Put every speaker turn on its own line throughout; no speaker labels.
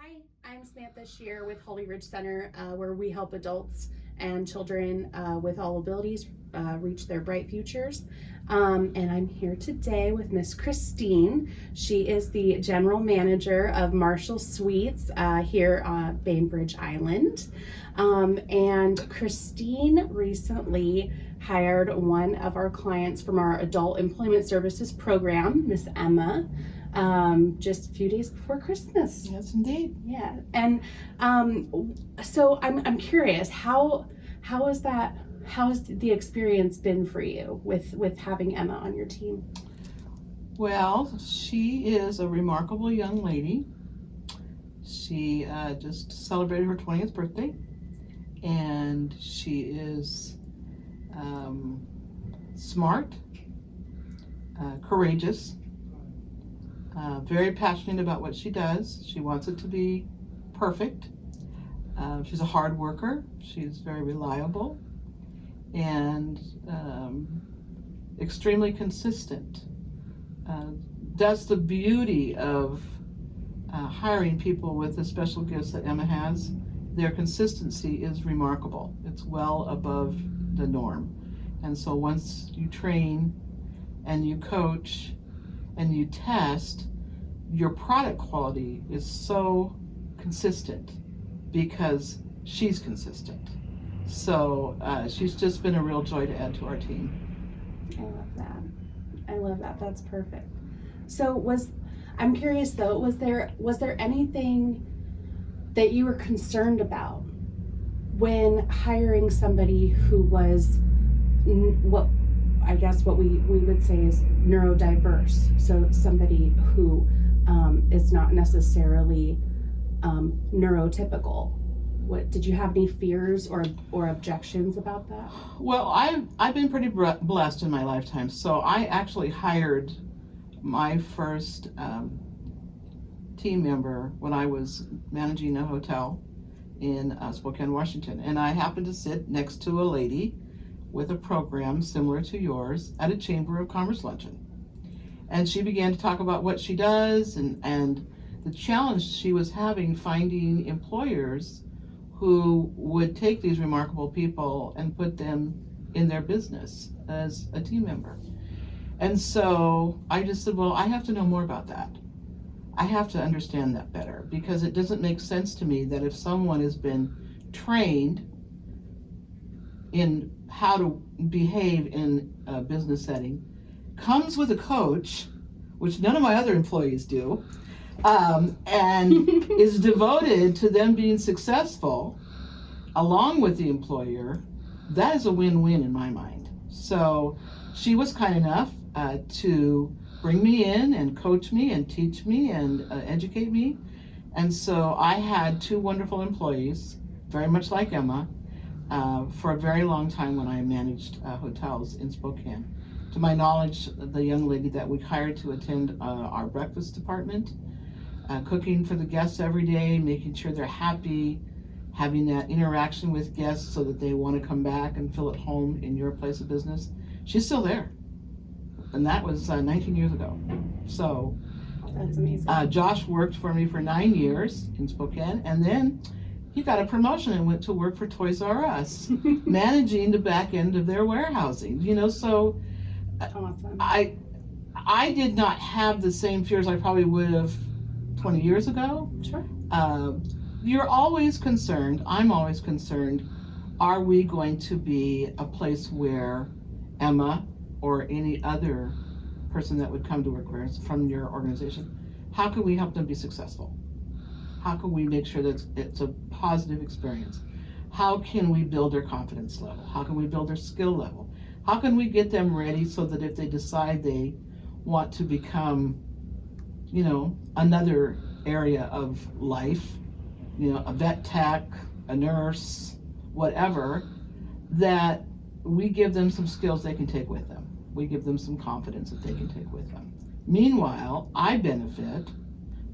Hi, I'm Samantha Shear with Holy Ridge Center, where we help adults and children with all abilities reach their bright futures. And I'm here today with Miss Christine. She is the general manager of Marshall Suites here on Bainbridge Island. And Christine recently hired one of our clients from our Adult Employment Services program, Miss Emma, just a few days before Christmas.
Yes, indeed.
Yeah, and so I'm curious, how is that? How has the experience been for you with having Emma on your team?
Well, she is a remarkable young lady. She just celebrated her 20th birthday, and she is smart, courageous, very passionate about what she does. She wants it to be perfect. She's a hard worker. She's very reliable and extremely consistent. That's the beauty of hiring people with the special gifts that Emma has. Their consistency is remarkable. It's well above the norm. And so once you train and you coach and you test, your product quality is so consistent because she's consistent. So she's just been a real joy to add to our team.
I love that. I love that. That's perfect. So I'm curious though, was there anything that you were concerned about when hiring somebody who was what we would say is neurodiverse? So somebody who is not necessarily neurotypical. What did you have any fears or objections about that?
Well, I've been pretty blessed in my lifetime. So I actually hired my first team member when I was managing a hotel in Spokane, Washington, and I happened to sit next to a lady with a program similar to yours at a Chamber of Commerce luncheon, and she began to talk about what she does and the challenge she was having finding employers who would take these remarkable people and put them in their business as a team member. And so I just said, well, I have to know more about that. I have to understand that better, because it doesn't make sense to me that if someone has been trained in how to behave in a business setting, comes with a coach, which none of my other employees do, and is devoted to them being successful along with the employer, that is a win-win in my mind. So she was kind enough to bring me in and coach me and teach me and educate me. And so I had two wonderful employees, very much like Emma, for a very long time when I managed hotels in Spokane. To my knowledge, the young lady that we hired to attend our breakfast department, cooking for the guests every day, making sure they're happy, having that interaction with guests so that they want to come back and feel at home in your place of business, she's still there. And that was 19 years ago. So
that's amazing.
Josh worked for me for 9 years in Spokane, and then he got a promotion and went to work for Toys R Us, managing the back end of their warehousing. So
Awesome.
I did not have the same fears I probably would have 20 years ago.
Sure.
You're always concerned, I'm always concerned, are we going to be a place where Emma or any other person that would come to work from your organization, how can we help them be successful? How can we make sure that it's a positive experience? How can we build their confidence level? How can we build their skill level? How can we get them ready so that if they decide they want to become, another area of life, a vet tech, a nurse, whatever, that we give them some skills they can take with them. We give them some confidence that they can take with them. Meanwhile, I benefit,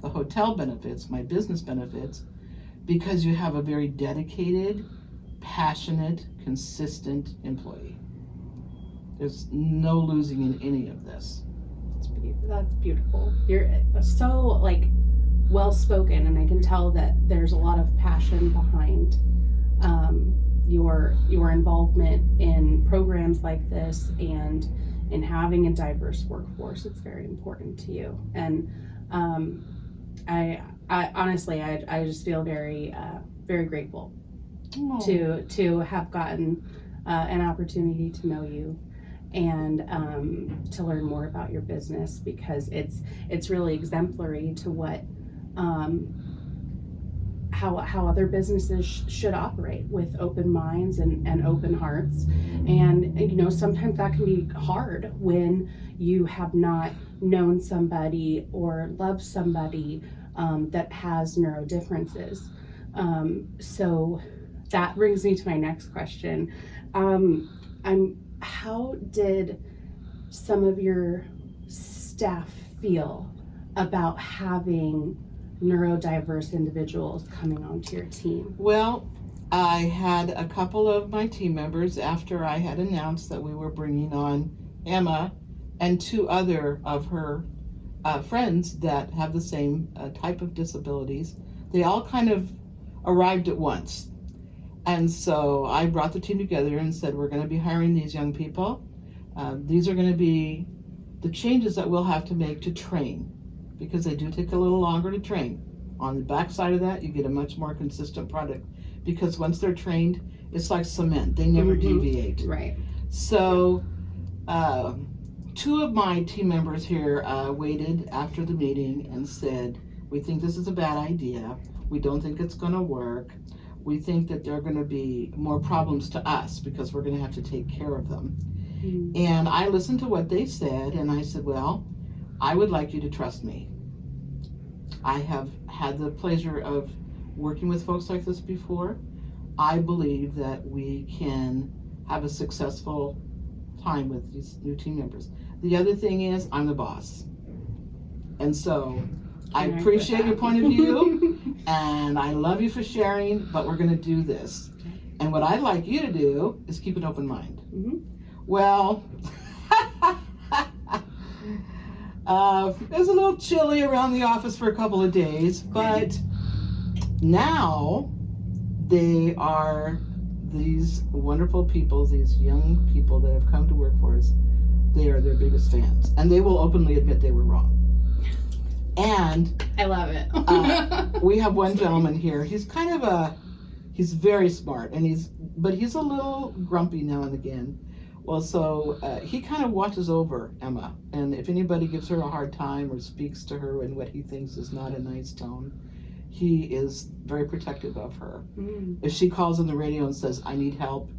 the hotel benefits, my business benefits, because you have a very dedicated, passionate, consistent employee. There's no losing in any of this.
That's beautiful. You're so well spoken, and I can tell that there's a lot of passion behind your involvement in programs like this, and in having a diverse workforce. It's very important to you, and I honestly, I just feel very very grateful to have gotten an opportunity to know you, and to learn more about your business, because it's really exemplary to what how other businesses should operate, with open minds and open hearts. And sometimes that can be hard when you have not known somebody or loved somebody that has neuro differences. So that brings me to my next question. How did some of your staff feel about having neurodiverse individuals coming onto your team?
Well, I had a couple of my team members, after I had announced that we were bringing on Emma and 2 other of her friends that have the same type of disabilities. They all kind of arrived at once. And so I brought the team together and said, we're going to be hiring these young people. These are going to be the changes that we'll have to make to train, because they do take a little longer to train. On the backside of that, you get a much more consistent product, because once they're trained, it's like cement. They never deviate.
Right.
So 2 of my team members here waited after the meeting and said, we think this is a bad idea. We don't think it's going to work. We think that there are going to be more problems to us because we're going to have to take care of them. And I listened to what they said, and I said, well, I would like you to trust me. I have had the pleasure of working with folks like this before. I believe that we can have a successful time with these new team members. The other thing is, I'm the boss. And so I appreciate your point of view, and I love you for sharing, but we're going to do this. And what I'd like you to do is keep an open mind. Well, it was a little chilly around the office for a couple of days, but now they are these wonderful people, these young people that have come to work for us. They are their biggest fans, and they will openly admit they were wrong. And
I love it.
We have one gentleman here. He's he's very smart, but he's a little grumpy now and again. Well, so he kind of watches over Emma, and if anybody gives her a hard time or speaks to her in what he thinks is not a nice tone, he is very protective of her. If she calls on the radio and says, I need help,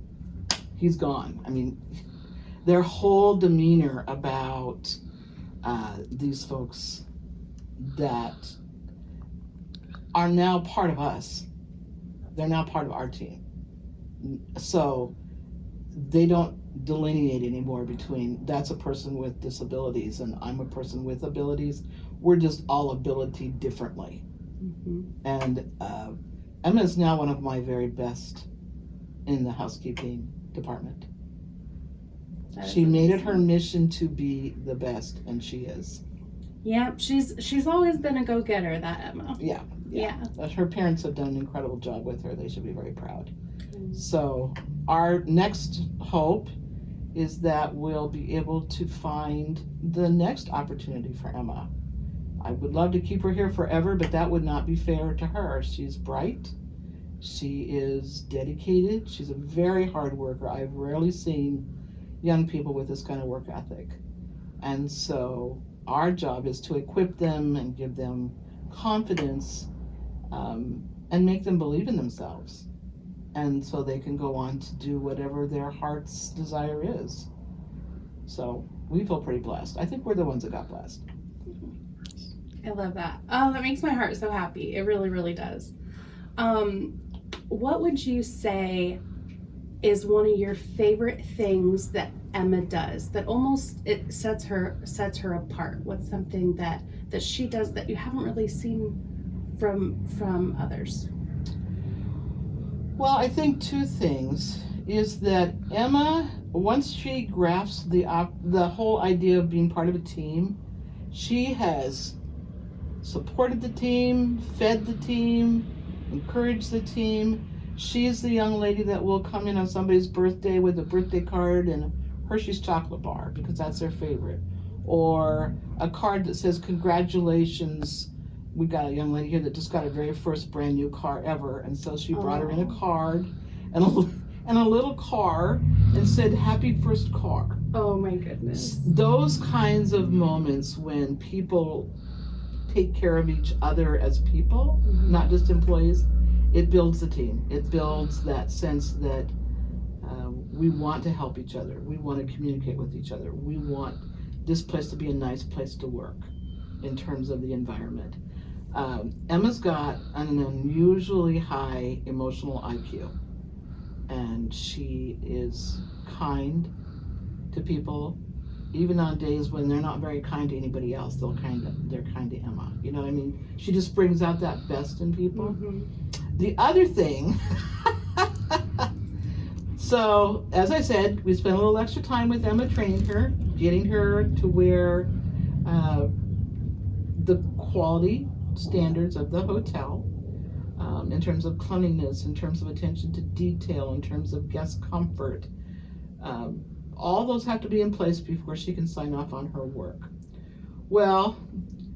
he's gone. I mean, their whole demeanor about these folks that are now part of us, they're now part of our team. So they don't delineate anymore between that's a person with disabilities and I'm a person with abilities. We're just all ability differently. And Emma is now one of my very best in the housekeeping department. She made it her mission to be the best, and she is.
Yeah, she's always been a go-getter, that Emma.
Yeah. Her parents have done an incredible job with her. They should be very proud. So our next hope is that we'll be able to find the next opportunity for Emma. I would love to keep her here forever, but that would not be fair to her. She's bright. She is dedicated. She's a very hard worker. I've rarely seen young people with this kind of work ethic. And so our job is to equip them and give them confidence and make them believe in themselves. And so they can go on to do whatever their heart's desire is. So we feel pretty blessed. I think we're the ones that got blessed.
I love that. Oh, that makes my heart so happy. It really, really does. What would you say is one of your favorite things that Emma does that almost it sets her apart? What's something that she does that you haven't really seen from others?
Well, I think 2 things is that Emma, once she grasps the whole idea of being part of a team, she has supported the team, fed the team, encouraged the team. She's the young lady that will come in on somebody's birthday with a birthday card and a Hershey's chocolate bar because that's their favorite. Or a card that says, congratulations. We got a young lady here that just got her very first brand new car ever. And so she brought her in a card and a little car and said, happy first car.
Oh my goodness.
Those kinds of moments when people take care of each other as people, not just employees, it builds the team. It builds that sense that we want to help each other. We want to communicate with each other. We want this place to be a nice place to work in terms of the environment. Emma's got an unusually high emotional IQ, and she is kind to people, even on days when they're not very kind to anybody else. They're kind to Emma. You know what I mean? She just brings out that best in people. The other thing, so as I said, we spent a little extra time with Emma training her, getting her to where the quality standards of the hotel, in terms of cleanliness, in terms of attention to detail, in terms of guest comfort, all those have to be in place before she can sign off on her work. Well,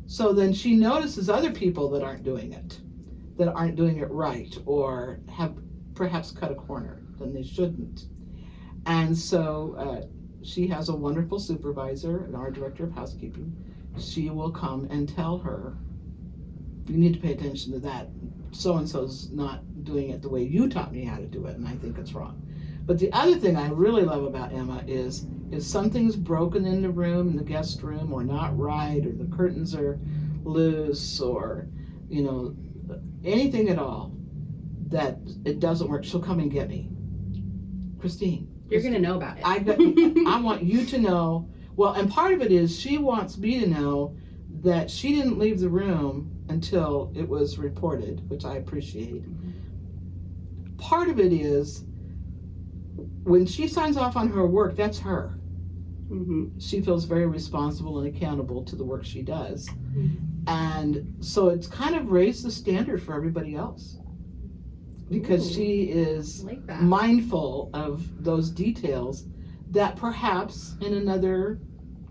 so then she notices other people that aren't doing it right, or have perhaps cut a corner than they shouldn't. And so she has a wonderful supervisor, and our director of housekeeping. She will come and tell her, you need to pay attention to that. So-and-so's not doing it the way you taught me how to do it, and I think it's wrong. But the other thing I really love about Emma is if something's broken in the room, in the guest room, or not right, or the curtains are loose, or, you know, anything at all, that it doesn't work, she'll come and get me. Christine.
You're going to know about it.
I want you to know. Well, and part of it is she wants me to know that she didn't leave the room until it was reported, which I appreciate. Part of it is when she signs off on her work, that's her. She feels very responsible and accountable to the work she does. And so it's kind of raised the standard for everybody else, because she is mindful of those details that perhaps in another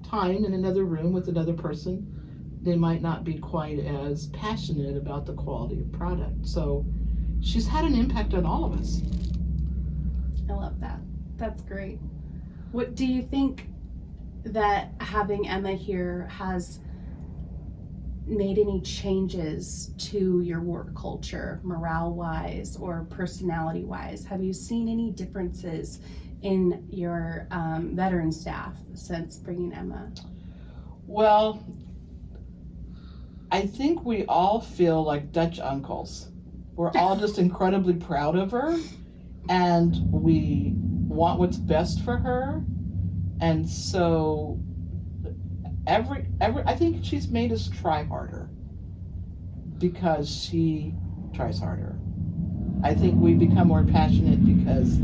time, in another room with another person, they might not be quite as passionate about the quality of product. So she's had an impact on all of us.
I love that. That's great. What do you think that having Emma here has made any changes to your work culture, morale-wise or personality-wise? Have you seen any differences in your veteran staff since bringing Emma?
Well, I think we all feel like Dutch uncles. We're all just incredibly proud of her, and we want what's best for her. And so I think she's made us try harder because she tries harder. I think we become more passionate because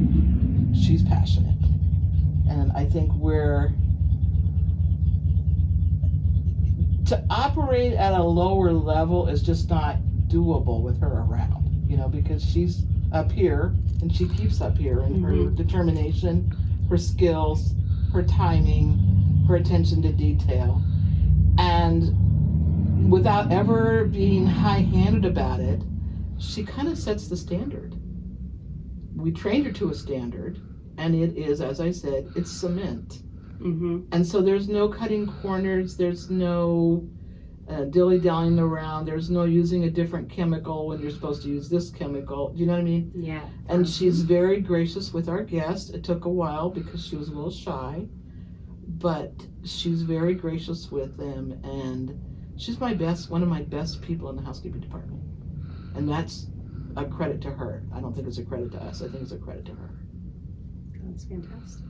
she's passionate. And I think to operate at a lower level is just not doable with her around, you know, because she's up here and she keeps up here, and her determination, her skills, her timing, her attention to detail, and without ever being high-handed about it, she kind of sets the standard. We trained her to a standard, and it is, as I said, it's cement. And so there's no cutting corners, there's no dilly-dallying around, there's no using a different chemical when you're supposed to use this chemical. Do you know what I mean?
Yeah.
And she's very gracious with our guests. It took a while because she was a little shy, but she's very gracious with them, and she's one of my best people in the housekeeping department. And that's a credit to her. I don't think it's a credit to us. I think it's a credit to her.
That's fantastic.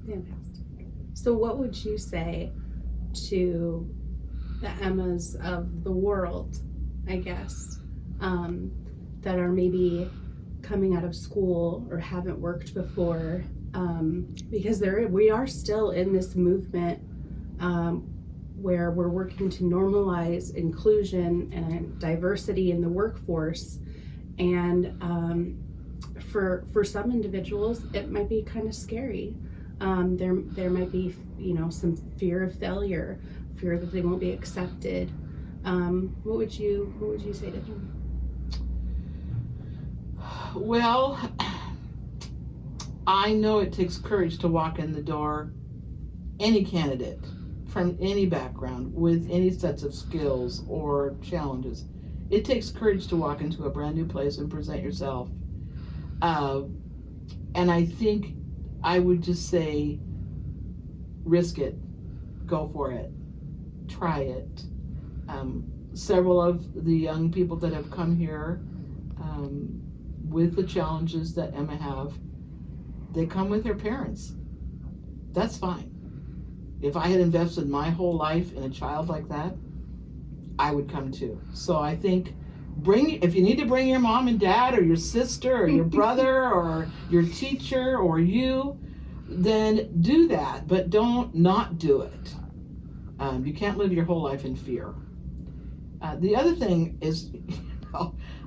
Fantastic. So what would you say to the Emmas of the world, I guess, that are maybe coming out of school or haven't worked before, because we are still in this movement where we're working to normalize inclusion and diversity in the workforce. And for some individuals, it might be kind of scary. There might be, some fear of failure, fear that they won't be accepted. What would you say to them?
Well, I know it takes courage to walk in the door. Any candidate from any background with any sets of skills or challenges, it takes courage to walk into a brand new place and present yourself. And I think I would just say, risk it, go for it, try it. Several of the young people that have come here with the challenges that Emma have, they come with their parents. That's fine. If I had invested my whole life in a child like that, I would come too. So I think if you need to bring your mom and dad or your sister or your brother or your teacher or you, then do that, but don't not do it. You can't live your whole life in fear. The other thing is,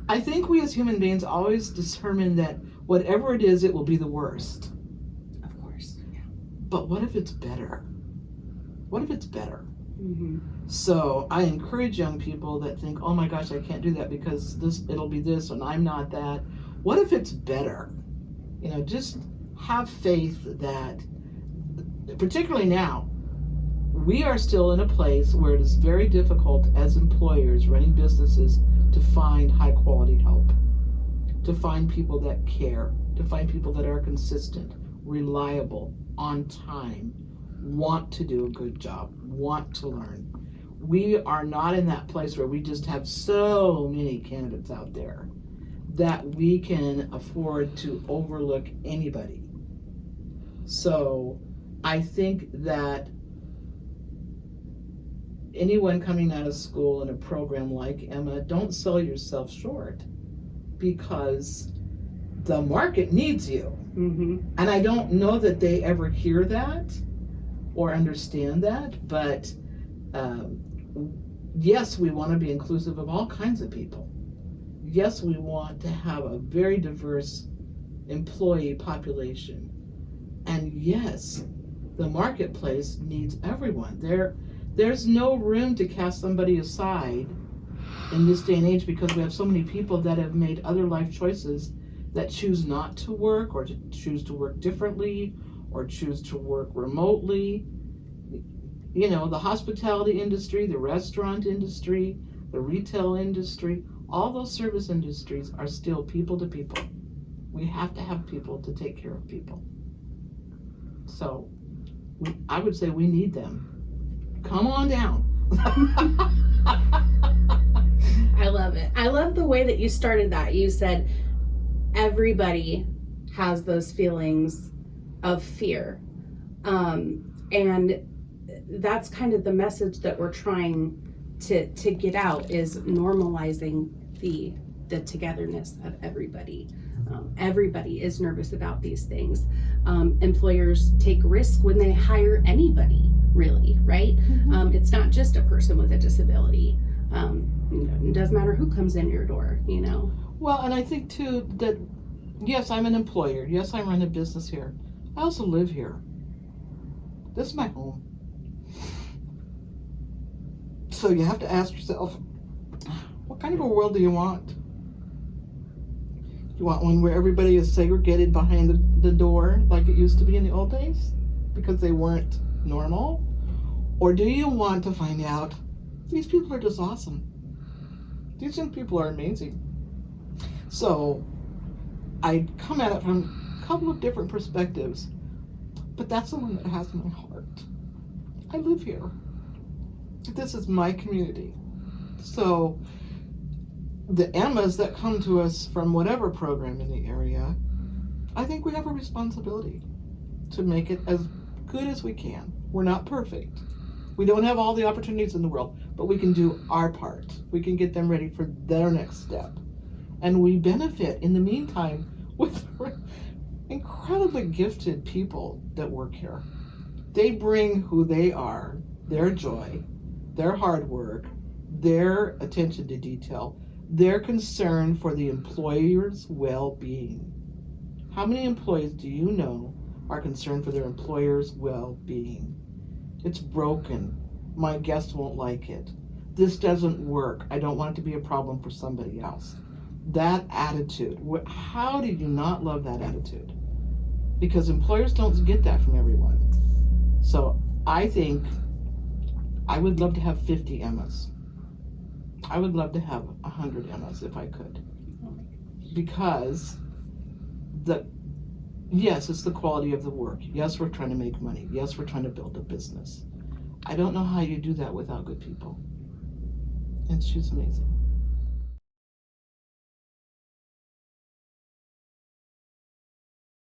I think we as human beings always determine that whatever it is, it will be the worst.
Of course, yeah.
But what if it's better? What if it's better?
Mm-hmm.
So I encourage young people that think, oh my gosh, I can't do that because it'll be this and I'm not that. What if it's better? Just have faith that, particularly now, we are still in a place where it is very difficult as employers running businesses to find high quality help, to find people that care, to find people that are consistent, reliable, on time, want to do a good job, want to learn. We are not in that place where we just have so many candidates out there that we can afford to overlook anybody. So I think that anyone coming out of school in a program like Emma, don't sell yourself short, because the market needs you.
Mm-hmm.
And I don't know that they ever hear that or understand that, but yes, we want to be inclusive of all kinds of people. Yes, we want to have a very diverse employee population. And yes, the marketplace needs everyone. There's no room to cast somebody aside in this day and age, because we have so many people that have made other life choices that choose not to work, or to choose to work differently, or choose to work remotely. The hospitality industry, the restaurant industry, the retail industry, all those service industries are still people to people. We have to have people to take care of people. So I would say we need them. Come on down.
I love it. I love the way that you started that. You said everybody has those feelings of fear. And that's kind of the message that we're trying to get out, is normalizing the togetherness of everybody. Everybody is nervous about these things. Employers take risk when they hire anybody, really, right?
Mm-hmm.
It's not just a person with a disability. It doesn't matter who comes in your door,
Well, and I think too that, yes, I'm an employer. Yes, I run a business here. I also live here. This is my home. So you have to ask yourself, what kind of a world do you want? You want one where everybody is segregated behind the door like it used to be in the old days because they weren't normal? Or do you want to find out, these people are just awesome. These young people are amazing. So I come at it from a couple of different perspectives, but that's the one that has my heart. I live here. This is my community. So the Emmas that come to us from whatever program in the area, I think we have a responsibility to make it as good as we can. We're not perfect. We don't have all the opportunities in the world, but we can do our part. We can get them ready for their next step. And we benefit in the meantime with incredibly gifted people that work here. They bring who they are, their joy, their hard work, their attention to detail, their concern for the employer's well-being. How many employees do you know are concerned for their employer's well-being? It's broken. My guest won't like it. This doesn't work. I don't want it to be a problem for somebody else. That attitude, how do you not love that attitude? Because employers don't get that from everyone. So I think I would love to have 50 Emmas. I would love to have 100 Emmas if I could. Because yes, it's the quality of the work. Yes, we're trying to make money. Yes, we're trying to build a business. I don't know how you do that without good people. And she's amazing.